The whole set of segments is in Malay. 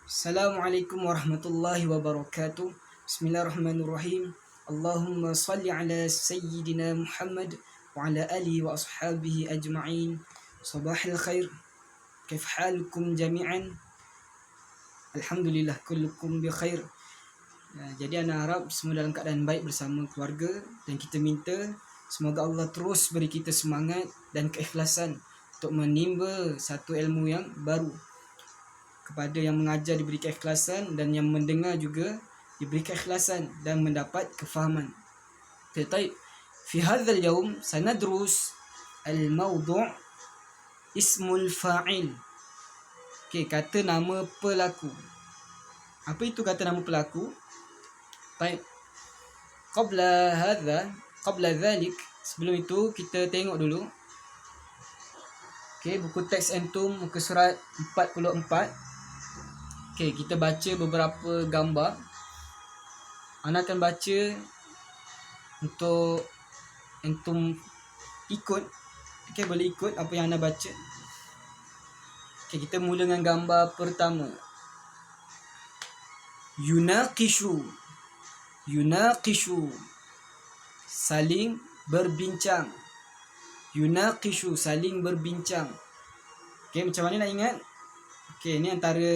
Assalamualaikum warahmatullahi wabarakatuh. Bismillahirrahmanirrahim. Allahumma salli ala sayyidina Muhammad wa ala alihi wa ashabihi ajma'in. Sabahil khair. Kaif halukum jami'an? Alhamdulillah kullukum bi khair. Jadi ana harap semua dalam keadaan baik bersama keluarga, dan kita minta semoga Allah terus beri kita semangat dan keikhlasan untuk menimba satu ilmu yang baru. Kepada yang mengajar diberi keikhlasan, dan yang mendengar juga diberi keikhlasan dan mendapat kefahaman. Baik, fi hadzal yaum sanadrus al-mawdu' ismul fa'il. Okey, kata nama pelaku. Apa itu kata nama pelaku? Baik. Qabla dhalik, sebelum itu kita tengok dulu. Okey, buku teks antum muka surat 44. Okey, kita baca beberapa gambar. Ana akan baca untuk antum ikut. Okey, boleh ikut apa yang ana baca. Okey, kita mula dengan gambar pertama. Yunaqishu, saling berbincang. Yunaqishu, saling berbincang. Okey, macam mana nak ingat? Okey, ni antara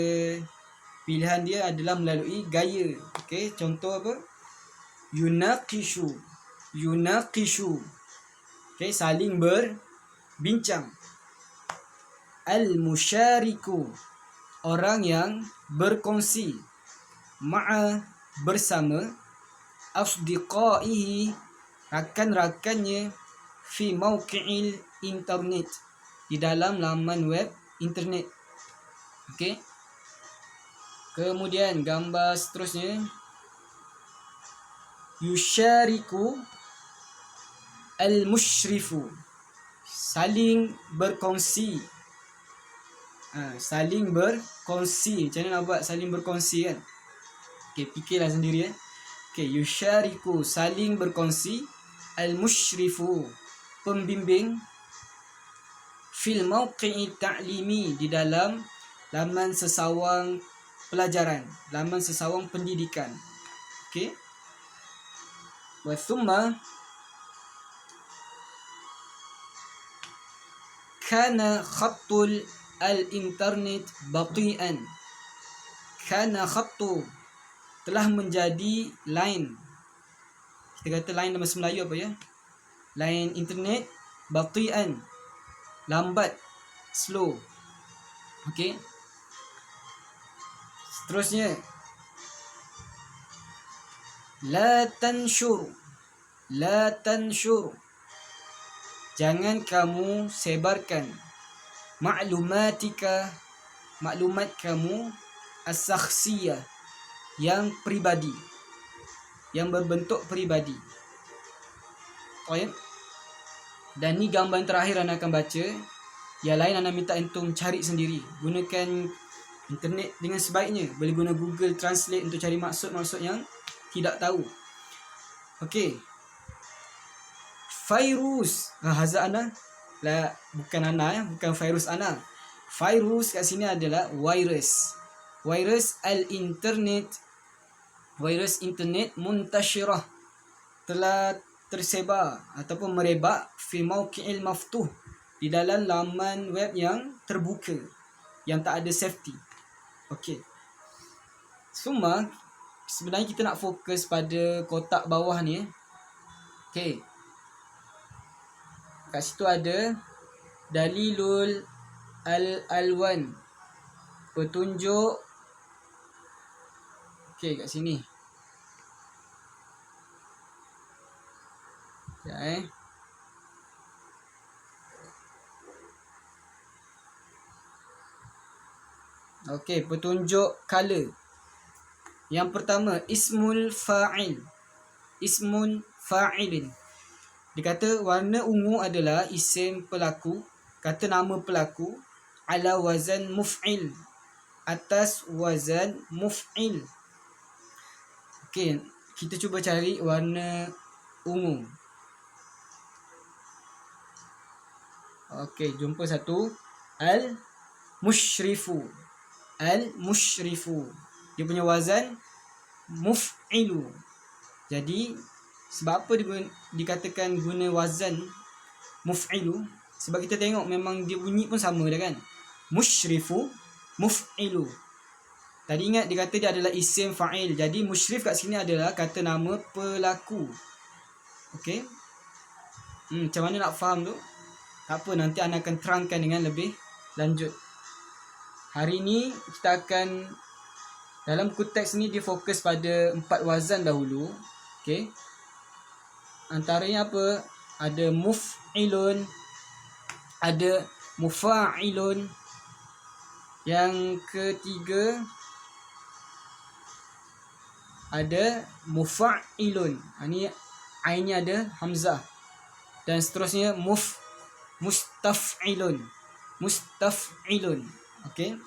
pilihan dia adalah melalui gaya. Okey, contoh apa? Yunaqishu. Okey, saling berbincang. Al-musyariku, orang yang berkongsi. Ma'a, bersama. Asdiqaihi, rakan-rakannya. Fi mawqi'il internet, di dalam laman web internet. Okey. Kemudian gambar seterusnya. Yusyariku al-musyrifu, saling berkongsi. Saling berkongsi. Macam mana nak buat saling berkongsi kan? Okey, fikirlah sendiri. Okey, yusyariku, saling berkongsi. Al-musyrifu, pembimbing. Fil mawqi'i ta'limi, di dalam laman sesawang pelajaran, laman sesawang pendidikan. Okey. Wa thumma kana khattul al-internet bati'an. Kana khattu, telah menjadi line. Kita kata line dalam bahasa Melayu apa ya? Line internet bati'an, lambat, slow. Okey. Seterusnya, la tanshur, jangan kamu sebarkan. Ma'lumatika, maklumat kamu. As-sakhsiyah, yang pribadi, yang berbentuk pribadi. Baik. Dan ni gambar yang terakhir anda akan baca. Yang lain anda minta antum cari sendiri. Gunakan internet dengan sebaiknya. Boleh guna Google Translate untuk cari maksud-maksud yang tidak tahu. Okey. Virus. Hazard ana. La, bukan ana ya, bukan virus ana. Virus kat sini adalah virus. Virus al-internet. Virus internet muntashirah, telah tersebar ataupun merebak fi mawqi'il maftuh, di dalam laman web yang terbuka, yang tak ada safety. Okey. Semua sebenarnya kita nak fokus pada kotak bawah ni. Okey. Kat situ ada dalilul al-alwan, petunjuk. Okey, kat sini. Ya, Okey, petunjuk color. Yang pertama, ismul fa'il. Ismun fa'ilin. Dia kata warna ungu adalah isim pelaku, kata nama pelaku. Ala wazan muf'il, atas wazan muf'il. Okey, kita cuba cari warna ungu. Okey, jumpa satu. Al-musyrifu. al-musyrifu. Dia punya wazan muf'ilu. Jadi sebab apa dikatakan guna wazan muf'ilu? Sebab kita tengok memang dia bunyi pun sama dah kan. Musyrifu, muf'ilu. Tadi ingat dia kata dia adalah isim fa'il. Jadi musyrif kat sini adalah kata nama pelaku. Okey. Macam mana nak faham tu? Tak apa, nanti Ana akan terangkan dengan lebih lanjut. Hari ni kita akan, dalam buku teks ni dia fokus pada 4 wazan dahulu. Okey. Antaranya apa? Ada muf'ilun, ada mufa'ilun. Yang ketiga ada mufa'ilun. Ni ainnya ada hamzah. Dan seterusnya mustaf'ilun. Mustaf'ilun. Okey.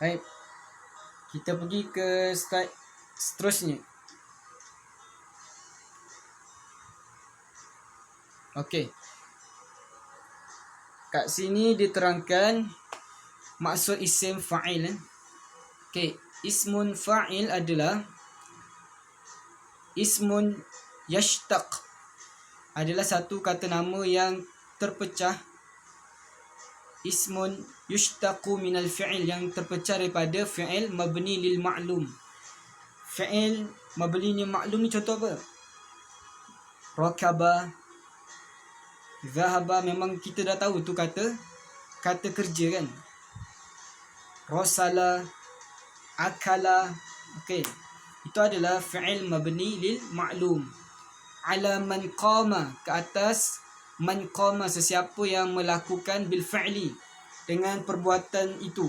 Baik. Kita pergi ke slide seterusnya. Okey. Kat sini diterangkan maksud isim fa'il. Okey, ismun fa'il adalah ismun yashtaq, adalah satu kata nama yang terpecah. Ismun yushtaqu minal fi'il, yang terpecah daripada fi'il mabni lil ma'lum. Fi'il mabni lil ma'lum ni contoh apa? Rakaba, zahaba, memang kita dah tahu tu kata kerja kan. Rasala, akala. Okey, itu adalah fi'il mabni lil ma'lum. Ala man qama, ke atas man qama, sesiapa yang melakukan bil fi'li, dengan perbuatan itu.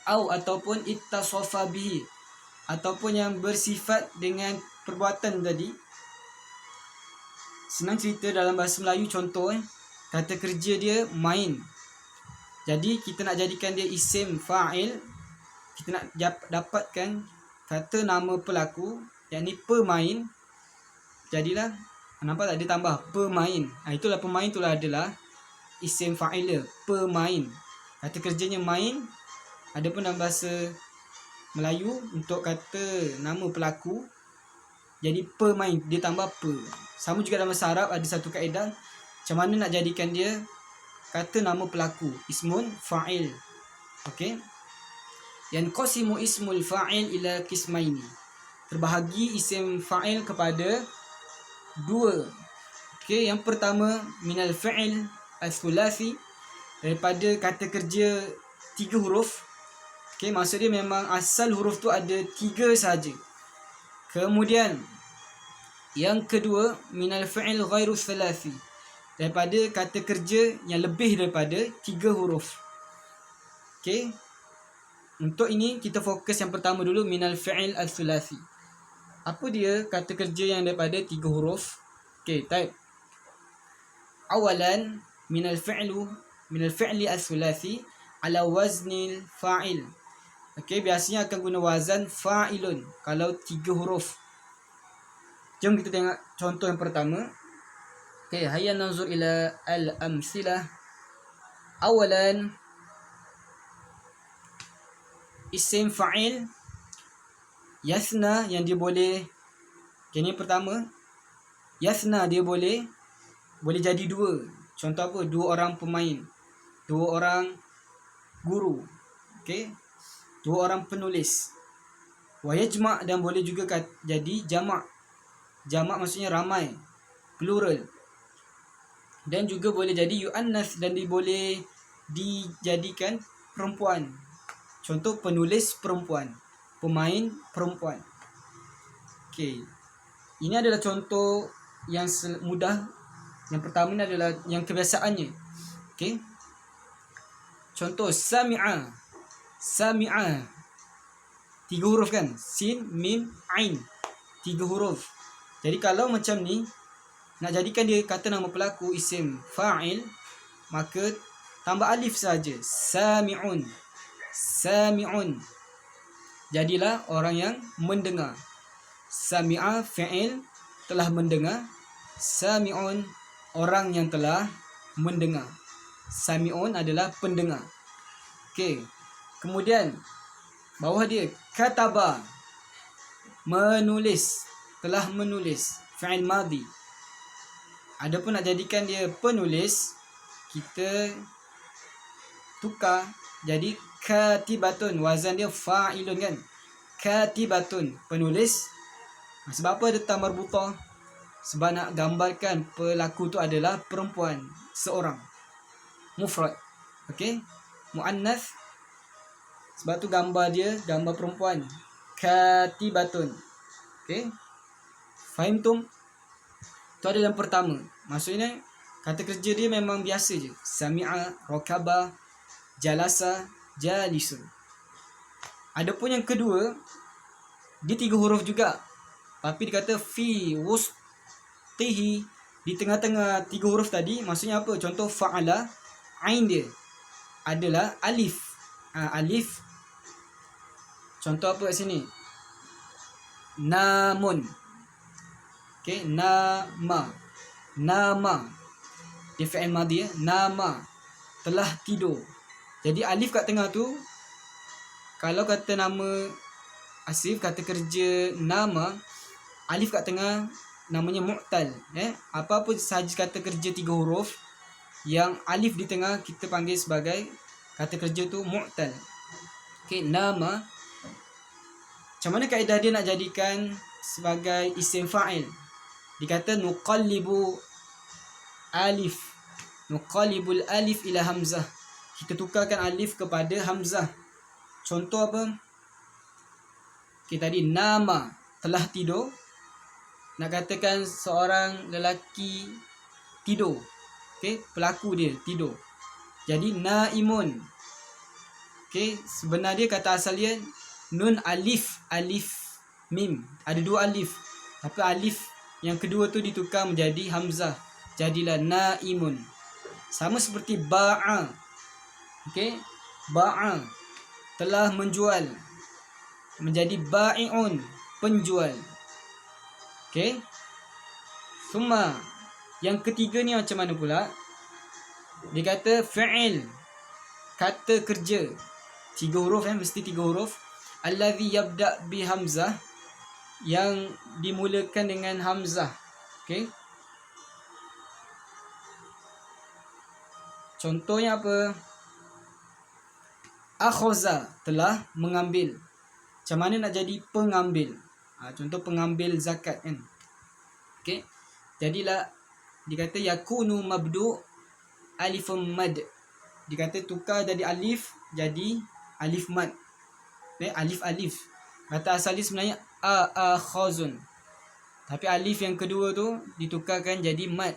Au, ataupun ittasafa bihi, ataupun yang bersifat dengan perbuatan tadi. Senang cerita dalam bahasa Melayu, contoh kata kerja dia main. Jadi kita nak jadikan dia isim fa'il, kita nak dapatkan kata nama pelaku, yakni pemain. Jadilah, nampak tak, dia tambah pemain. Itulah pemain, itulah adalah isim fa'il dia, pemain. Kata kerjanya main. Adapun dalam bahasa Melayu untuk kata nama pelaku, jadi pemain, dia tambah pe. Sama juga dalam bahasa Arab ada satu kaedah macam mana nak jadikan dia kata nama pelaku, ismun fa'il. Okey. Yanqasimu ismul fa'il ila qismaini. Terbahagi isim fa'il kepada 2. Okey, yang pertama minal fi'il al-thulathi, daripada kata kerja 3 huruf. Okey, maksud dia memang asal huruf tu ada 3 saja. Kemudian yang kedua minal fi'il ghairu thalathi, daripada kata kerja yang lebih daripada 3 huruf. Okey. Untuk ini kita fokus yang pertama dulu, minal fi'il al-thulathi. Apa dia kata kerja yang daripada 3 huruf? Okey, type. Awalan minal fi'li al-thulathi ala waznil fa'il. Okey, biasanya akan guna wazan fa'ilun kalau 3 huruf. Jom kita tengok contoh yang pertama. Okey, hayya nanzur ila al-amsilah. Awalan isim fa'il yasna, yang dia boleh, ini pertama, yasna dia boleh jadi 2. Contoh apa? 2 orang pemain, 2 orang guru. Okey, 2 orang penulis. Wa yajma', dan boleh juga jadi jamak. Jamak maksudnya ramai, plural. Dan juga boleh jadi yu'annas, dan boleh dijadikan perempuan. Contoh penulis perempuan, pemain perempuan. Okey. Ini adalah contoh yang mudah. Yang pertama ni adalah yang kebiasaannya. Okey. Contoh sami'a. Sami'a 3 huruf kan? Sin, mim, ain. 3 huruf. Jadi kalau macam ni, nak jadikan dia kata nama pelaku isim fa'il, maka tambah alif saja. Sami'un. Sami'un. Jadilah orang yang mendengar. Sami'a fi'il, telah mendengar. Sami'un, orang yang telah mendengar. Sami'un adalah pendengar. Okey. Kemudian bawah dia kataba, menulis, telah menulis, fi'il madhi. Adapun nak jadikan dia penulis, kita tukar jadi katibatun, wazan dia fa'ilun kan. Katibatun, penulis. Sebab apa dia tak marbutah? Sebab nak gambarkan pelaku tu adalah perempuan, seorang, mufrad. Okey, muannas. Sebab tu gambar dia gambar perempuan, katibatun. Okey, fahimtum? Itu adalah yang pertama. Maksudnya kata kerja dia memang biasa je. Sami'a, rakaba, jalasa, jalisun. Adapun yang kedua, dia 3 huruf juga. Tapi dia kata fi wustihi, di tengah-tengah 3 huruf tadi. Maksudnya apa? Contoh fa'ala, ain dia adalah alif. Alif. Contoh apa kat sini? Namun. Okay, nama. Nama. Dia fi'il madhi ya. Nama. Telah tidur. Jadi alif kat tengah tu, kalau kata nama asif, kata kerja nama, alif kat tengah namanya mu'tal. Apa-apa sahaja kata kerja 3 huruf yang alif di tengah, kita panggil sebagai kata kerja tu mu'tal. Okay, nama. Macam mana kaedah dia nak jadikan sebagai isim fa'il? Dikata nuqallibu alif. Nuqallibul alif ila hamzah. Kita tukarkan alif kepada hamzah. Contoh apa? Okay, tadi nama, telah tidur. Nak katakan seorang lelaki tidur. Okay, pelaku dia tidur. Jadi naimun. Okay, sebenarnya kata asal dia nun alif, alif mim. Ada 2 alif. Tapi alif yang kedua tu ditukar menjadi hamzah. Jadilah naimun. Sama seperti ba'a. Okay, ba'a, telah menjual, menjadi ba'i'un, penjual. Okay. Summa, yang ketiga ni macam mana pula? Dia kata fi'il, kata kerja 3 huruf, mesti 3 huruf. Allazi yabda' bi hamzah, yang dimulakan dengan hamzah. Okay. Contohnya apa? Akhoza, telah mengambil. Macam mana nak jadi pengambil? Contoh pengambil zakat kan. Okay. Jadilah dikata yakunu mabdu' alifun mad. Dikata tukar dari alif jadi alif mad. Alif. Kata asal dia sebenarnya akhazun. Tapi alif yang kedua tu ditukarkan jadi mad.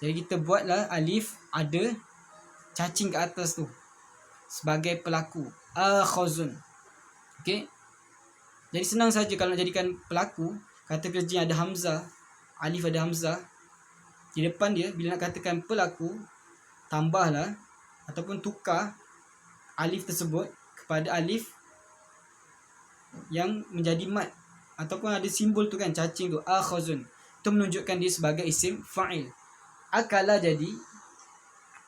Jadi kita buatlah alif ada cacing ke atas tu sebagai pelaku, akhazun. Okey. Jadi senang saja kalau nak jadikan pelaku, kata kerja ada hamzah, alif ada hamzah di depan dia. Bila nak katakan pelaku, tambahlah ataupun tukar alif tersebut kepada alif yang menjadi mat, ataupun ada simbol tu kan, cacing tu, akhazun. Itu menunjukkan dia sebagai isim fa'il. Akala jadi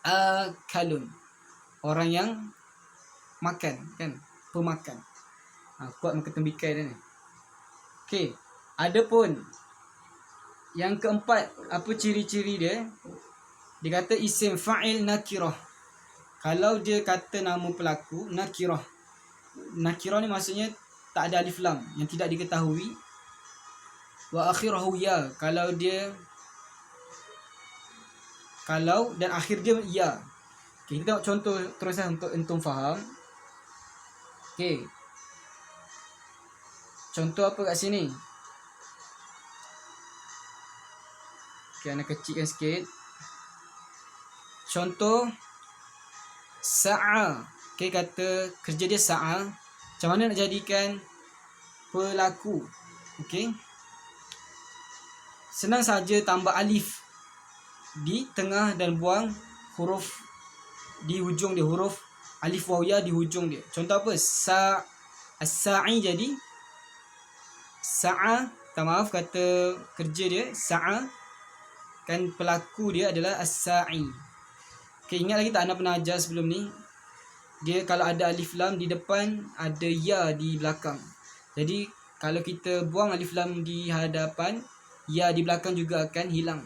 akalun, orang yang makan kan, pemakan. Kuat muka tembikai dia ni. Okey, adapun yang keempat, apa ciri-ciri dia? Dia kata isim fa'il nakirah. Kalau dia kata nama pelaku nakirah. Nakirah ni maksudnya tak ada alif lam, yang tidak diketahui. Wa akhirahu ya, kalau dan akhir dia ya. Okay, kita tengok contoh terusan untuk antum faham. Okay, contoh apa kat sini? Okay, anak kecilkan sikit. Contoh sa'a. Okay, kata kerja dia sa'a. Macam mana nak jadikan pelaku? Okay, senang saja, tambah alif di tengah dan buang huruf di hujung dia, huruf alif waw ya di hujung dia. Contoh apa? As-sa'i jadi sa'a. Maaf, kata kerja dia sa'a, kan pelaku dia adalah as-sa'i. Okay, ingat lagi tak anda pernah ajar sebelum ni? dia kalau ada alif lam di depan, ada ya di belakang. Jadi kalau kita buang alif lam di hadapan, ya di belakang juga akan hilang.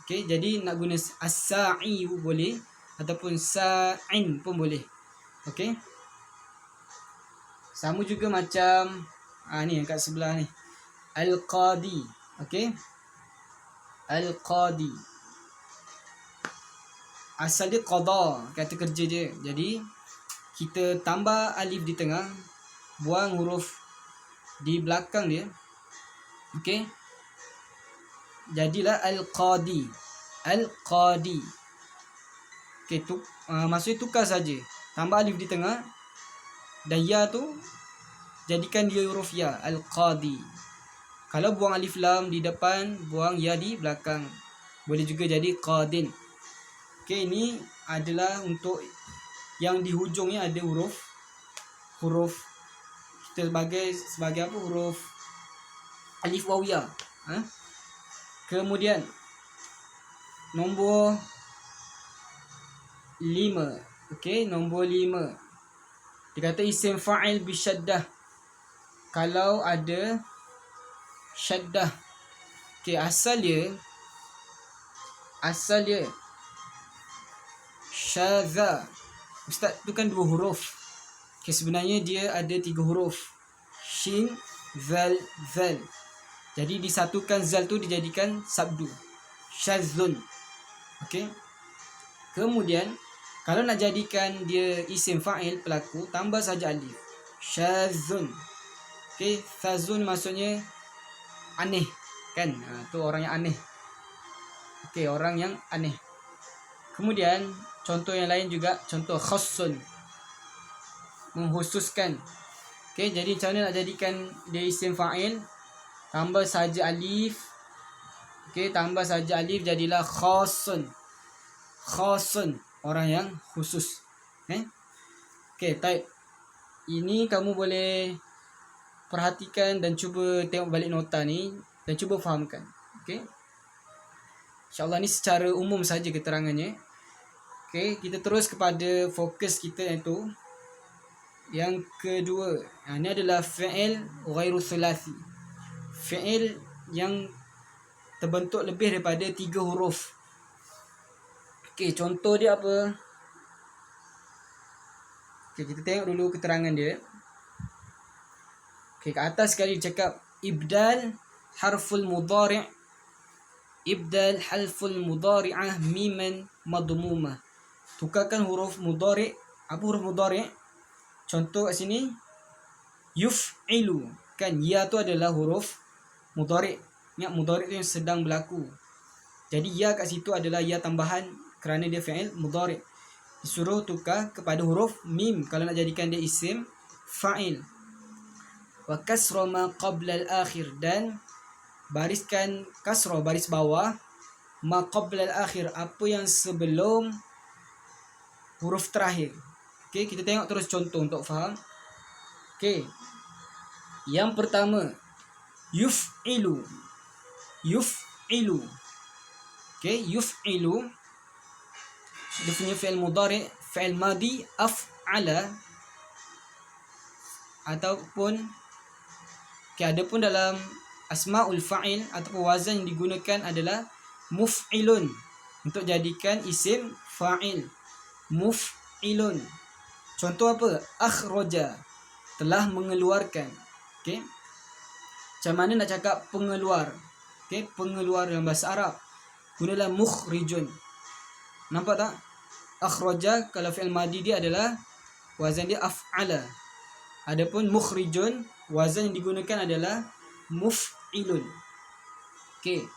Okey, jadi nak guna as-sa'i boleh ataupun sa'in pun boleh. Okey. Sama juga macam ni yang kat sebelah ni. Al-qadi. Okey. Al-qadi. Asal dia qada, kata kerja dia. Jadi kita tambah alif di tengah, buang huruf di belakang dia. Okey. Jadilah al-qadi. Al-qadi. Okey, maksudnya tukar saja. Tambah alif di tengah dan ya tu jadikan dia huruf ya, al-qadi. Kalau buang alif lam di depan, buang ya di belakang. Boleh juga jadi qadin. Okey, ini adalah untuk yang di hujungnya ada huruf kita sebagai apa, huruf alif waw ya. Kemudian nombor 5. Okey, nombor 5. Dia kata isim fa'il bi syaddah. Kalau ada syaddah. Okey, asal dia syadza. Ustaz, tu kan 2 huruf. Okay, sebenarnya dia ada 3 huruf. Shin, zal, zal. Jadi disatukan zal tu dijadikan sabdu. Syadzun. Okey. Kemudian kalau nak jadikan dia isim fa'il pelaku, tambah saja alif. Syadzun. Okey, syadzun maksudnya aneh kan? Tu orang yang aneh. Okey, orang yang aneh. Kemudian contoh yang lain juga, contoh khassun, menghususkan. Okey, jadi macam mana nak jadikan dia isim fa'il? Tambah saja alif. Okey, tambah saja alif, jadilah khassun. Khassun, orang yang khusus. Okey, type. Ini kamu boleh perhatikan dan cuba tengok balik nota ni dan cuba fahamkan. Okey. InsyaAllah ni secara umum saja keterangannya. Okey, kita terus kepada fokus kita, iaitu yang kedua. Ini adalah fi'il ghairu thulathi. Fi'il yang terbentuk lebih daripada 3 huruf. Okey, contoh dia apa? Okey, kita tengok dulu keterangan dia. Okey, kat atas sekali dia cakap ibdal harful mudhari'. Ibdal harful mudhari'ah miman madmumah. Tukarkan huruf mudhari'. Apa huruf mudhari'? Contoh kat sini yuf'ilu. Kan ya tu adalah huruf mudhari'. Ingat mudhari' tu yang sedang berlaku. Jadi ya kat situ adalah ya tambahan kerana dia fi'il mudhari'. Disuruh tukar kepada huruf mim kalau nak jadikan dia isim fa'il. Wa kasra ma qabla al-akhir, dan bariskan kasrah, baris bawah, ma qabla al-akhir, apa yang sebelum huruf terakhir. Okey, kita tengok terus contoh untuk faham. Okey. Yang pertama, yuf'ilu. Yuf'ilu. Okey, yuf'ilu dia punya fi'il mudhari', fi'il madi af'ala, ataupun ada pun dalam asmaul fa'il ataupun wazan yang digunakan adalah muf'ilun untuk jadikan isim fa'il. Muf'ilun. Contoh apa? Akhraja, telah mengeluarkan. Okey. Macam mana nak cakap pengeluar? Okey, pengeluar dalam bahasa Arab gunalah mukhrijun. Nampak tak? Akhraja kalau fi'il madi dia adalah wazan dia af'ala. Adapun mukhrijun wazan yang digunakan adalah muf'ilun. Okey.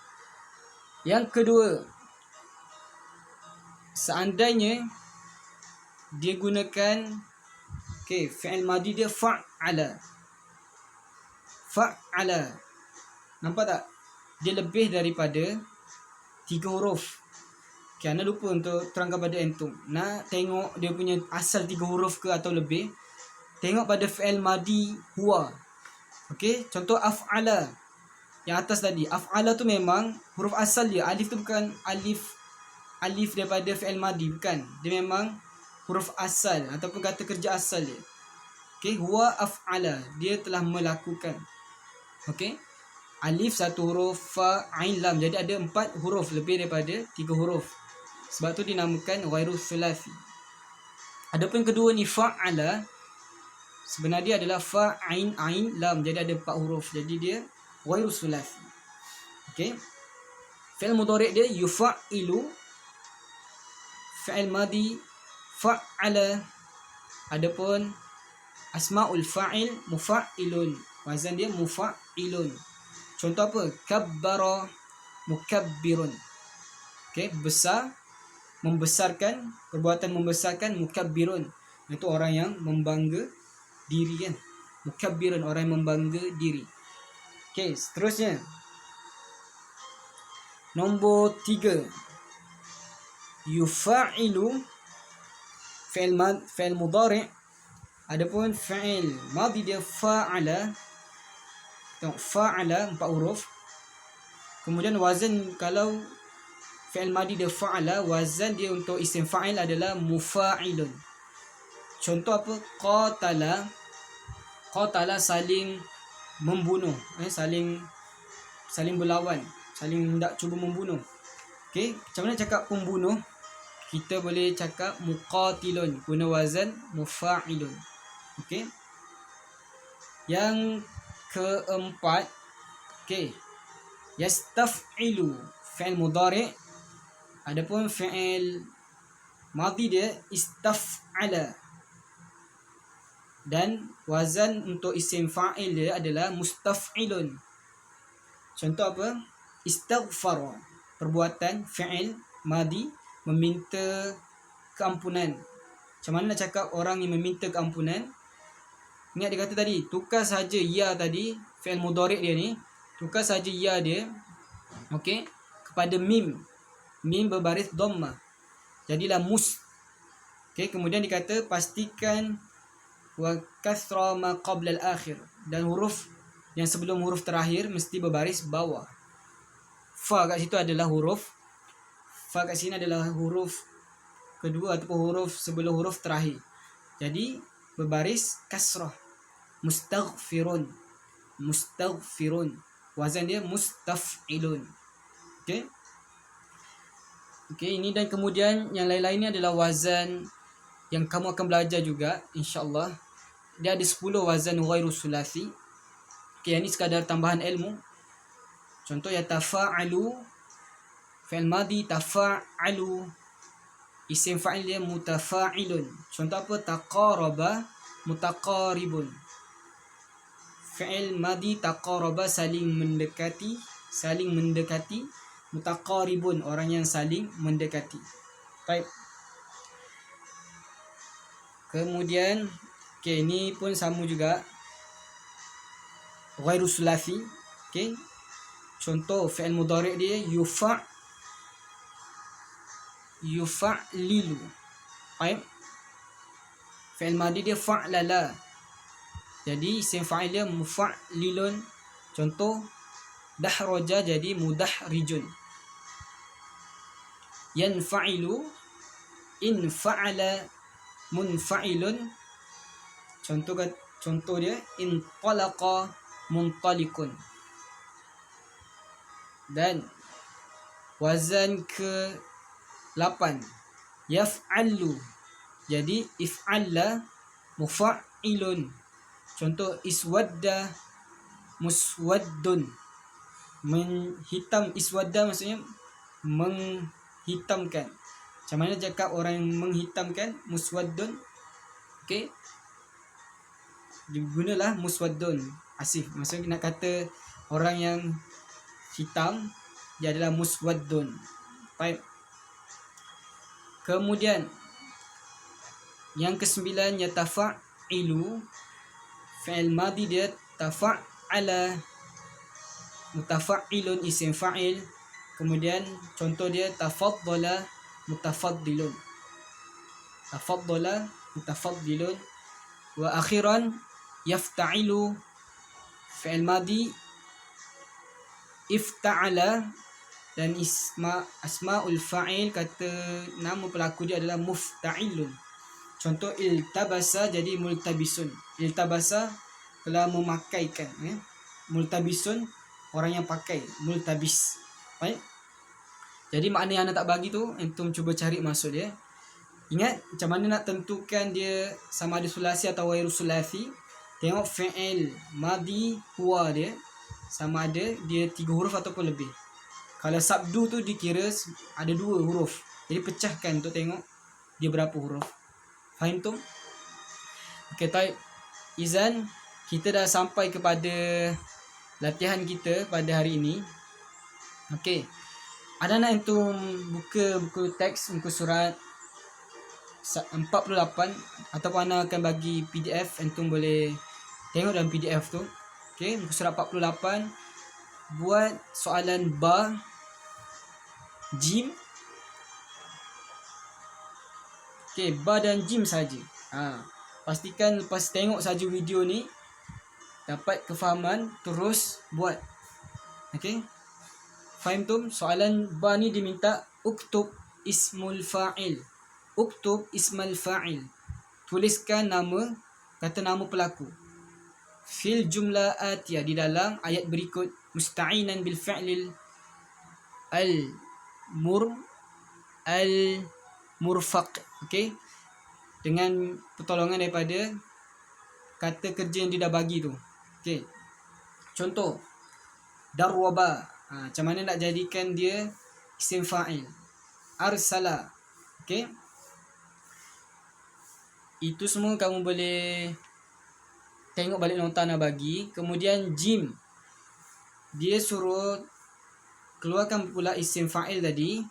Yang kedua, seandainya dia gunakan fi'il madi dia fa'ala. Fa'ala. Nampak tak? Dia lebih daripada 3 huruf. Anda lupa untuk terangkan pada antum. Nak tengok dia punya asal 3 huruf ke atau lebih, tengok pada fi'il madi huwa. Okey, contoh af'ala. Yang atas tadi, af'ala tu memang huruf asal dia, alif tu bukan alif daripada fi'il madi, bukan. Dia memang huruf asal ataupun kata kerja asal dia. Okey, huwa af'ala, dia telah melakukan. Okey, alif satu huruf, fa, ain, lam. Jadi ada 4 huruf lebih daripada 3 huruf. Sebab tu dinamakan ghairu thulathi. Adapun kedua ni fa'ala, sebenarnya dia adalah fa, ain, lam. Jadi ada 4 huruf. Jadi dia ghairu thulathi. Okey. Fi'il mudhari' dia yufa'ilu, fi'il madi fa'ala. Adapun asmaul fa'il mufa'ilun, wazan dia mufa'ilun. Contoh apa? Kabbara, mukabbirun. Okey, besar, membesarkan, perbuatan membesarkan, mukabbirun, itu orang yang membangga diri kan. Mukabbirun, orang yang membangga diri. Okey, seterusnya nombor 3, yufa'ilu, fi'il mudhari'. Adapun fi'il madi dia fa'ala. Tengok, fa'ala 4 huruf. Kemudian wazan, kalau fi'il madi dia fa'ala, wazan dia untuk isim fa'il adalah mufa'ilun. Contoh apa? Qatala. Qatala saling membunuh, saling berlawan, saling hendak cuba membunuh. Okey, macam mana cakap pembunuh? Kita boleh cakap muqatilun, guna wazan mufa'ilun. Okey. Yang keempat, okey, yastaf'ilu, fi'il mudhari'. Adapun fi'il madi dia istaf'ala. Dan wazan untuk isim fa'il dia adalah mustaf'ilun. Contoh apa? Istaghfara, perbuatan fi'il madi meminta keampunan. Macam mana nak cakap orang yang meminta keampunan? Ingat dia kata tadi, tukar saja ya tadi, fi'il mudhari' dia ni, tukar saja ya dia, okey, kepada mim. Mim berbaris dhammah, jadilah mus. Okey, kemudian dikata pastikan wa kasra ma qabla al-akhir, dan huruf yang sebelum huruf terakhir mesti berbaris bawah. Fa kat situ adalah huruf, fa kat sini adalah huruf kedua ataupun huruf sebelum huruf terakhir. Jadi berbaris kasrah. Mustaghfirun, mustaghfirun, wazan dia mustaf'ilun. Okey. Okey, ini dan kemudian yang lain-lainnya adalah wazan yang kamu akan belajar juga insya-Allah. Dia ada 10 wazan ghairu thulathi. Okey, ini sekadar tambahan ilmu. Contoh yatafa'alu, fi'il madi tafa'alu, isim fa'il dia mutafa'ilun. Contoh apa? Taqaraba, mutaqaribun. Fi'il madi taqaraba, saling mendekati, saling mendekati. Mutaqaribun, orang yang saling mendekati. Baik. Kemudian okey, ini pun sama juga ghairu thulathi. Okey. Contoh fi'il mudhari' dia yufa'lilu. Baik. Fi'il madi dia fa'lala. Jadi isim fa'il dia mufa'lilun. Contoh dahraja, jadi mudahrijun. Yanfa'ilu, infa'ala, munfa'ilun. Contoh dia intalaqa, muntalikun. Dan wazan ke-8 yaf'alu, jadi if'alla, mufa'ilun. Contoh iswadda, muswaddun. Menghitam, iswadda maksudnya menghitamkan. Macam mana cakap orang yang menghitamkan? Muswaddun. Okey, gunalah muswaddun asif. Maksudnya nak kata orang yang hitam, dia adalah muswaddun. Baik. Kemudian yang ke-9 yatafa'ilu, fi'il madi dia tafa'ala, mutafa'ilun, isim fa'il. Kemudian contoh dia tafaddala, mutafaddilun. Tafaddala, mutafaddilun. Wa akhiran yafta'ilu, fi'il madi ifta'ala, dan asmaul fa'il, kata nama pelaku dia adalah mufta'ilun. Contoh iltabasa jadi multabisun. Iltabasa telah memakaikan, ya. Multabisun orang yang pakai, multabis. Baik. Jadi makna yang anda tak bagi tu antum cuba cari maksud dia. Ingat macam mana nak tentukan dia sama ada sulasi atau ghairu sulasi. Tengok fi'il madi huwa dia sama ada dia 3 huruf ataupun lebih. Kalau sabdu tu dikira ada 2 huruf. Jadi pecahkan untuk tengok dia berapa huruf. Faham tu? Okey, taib. Izan kita dah sampai kepada latihan kita pada hari ini. Okey. Ada nak antum buka buku teks, muka surat 48 ataupun anda akan bagi PDF, antum boleh tengok dalam PDF tu. Okey, muka surat 48 buat soalan ba, jim. Okey, ba dan jim saja. Pastikan lepas tengok saja video ni dapat kefahaman, terus buat. Okey. Faham tu? Soalan ba ni diminta uktub ismul fa'il. Uktub ismal fa'il. Tuliskan nama, kata nama pelaku. Fil jumlah atiyah, di dalam ayat berikut, musta'inan bil fi'lil al-murfaq. Okey. Dengan pertolongan daripada kata kerja yang dia dah bagi tu. Okey. Contoh darwaba. Macam mana nak jadikan dia isim fa'il. Arsala. Okey. Itu semua kamu boleh tengok balik nota nak bagi. Kemudian jim, dia suruh keluarkan pula isim fa'il tadi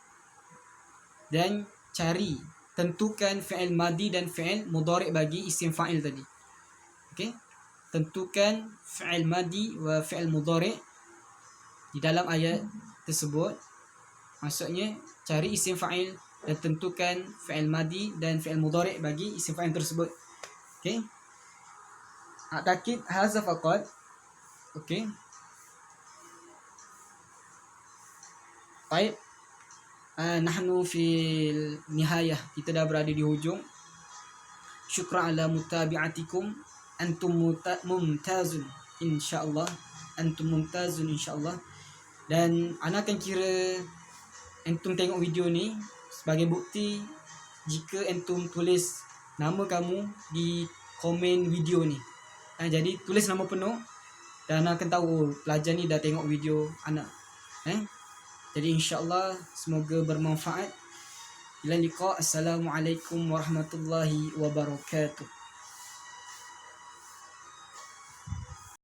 dan cari, tentukan fi'il madi dan fi'il mudhari' bagi isim fa'il tadi. Okey. Tentukan fi'il madi wa fi'il mudhari' di dalam ayat tersebut. Maksudnya cari isim fa'il dan tentukan fi'il madi dan fi'il mudhari' bagi isim fa'il tersebut. Okey. A'takid hadza faqat. Okey. Baik. Nahnu fil nihayah, kita dah berada di hujung. Syukran ala mutabi'atikum. Antum mumtazun insyaallah. Antum mumtazun insyaallah. Dan ana akan kira antum tengok video ni sebagai bukti jika antum tulis nama kamu di komen video ni. Jadi tulis nama penuh dan ana akan tahu pelajar ni dah tengok video ana. Jadi insya-Allah semoga bermanfaat. Ila liqa. Assalamualaikum warahmatullahi wabarakatuh.